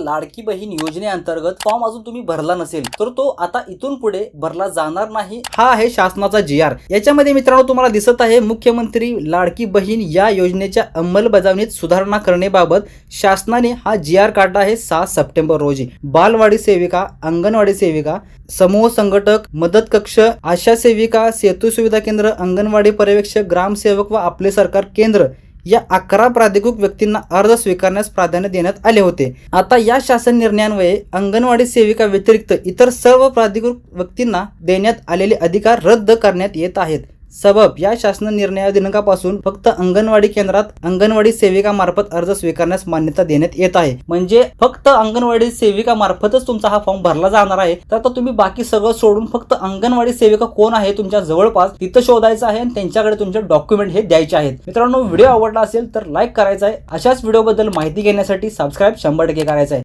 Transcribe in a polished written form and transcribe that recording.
लाडकी बहीण योजनेअंतर्गत फॉर्म अजून तुम्ही भरला नसेल तर तो आता इथून पुढे भरला जाणार नाही। हा आहे शासनाचा GR। याच्यामध्ये मित्रांनो तुम्हाला दिसत आहे मुख्यमंत्री लाडकी बहीण या योजनेच्या अंमलबजावणीत सुधारणा करण्याबाबत शासनाने हा GR काढला आहे 6 सप्टेंबर रोजी। बालवाडी सेविका, अंगणवाडी सेविका, समूह संघटक, मदत कक्ष, आशा सेविका, सेतू सुविधा केंद्र, अंगणवाडी पर्यवेक्षक, ग्रामसेवक व आपले सरकार केंद्र या 11 प्राधिकृत व्यक्तींना अर्ज स्वीकारण्यास प्राधान्य देण्यात आले होते। आता या शासन निर्णयान्वये अंगणवाडी सेविका व्यतिरिक्त इतर सर्व प्राधिकृत व्यक्तींना देण्यात आलेले अधिकार रद्द करण्यात येत आहेत। सबब या शासन निर्णया दिनांकापासून फक्त अंगणवाडी केंद्रात अंगणवाडी सेविका मार्फत अर्ज स्वीकारण्यास मान्यता देण्यात येत आहे। म्हणजे फक्त अंगणवाडी सेविका मार्फतच तुमचा हा फॉर्म भरला जाणार आहे। तर आता तुम्ही बाकी सगळं सोडून फक्त अंगणवाडी सेविका कोण आहे तुमच्या जवळपास तिथं शोधायचं आहे आणि त्यांच्याकडे तुमचे डॉक्युमेंट हे द्यायचे आहेत। मित्रांनो, व्हिडिओ आवडला असेल तर लाईक करायचा आहे। अशाच व्हिडिओबद्दल माहिती घेण्यासाठी सबस्क्राईब 100% करायचं आहे।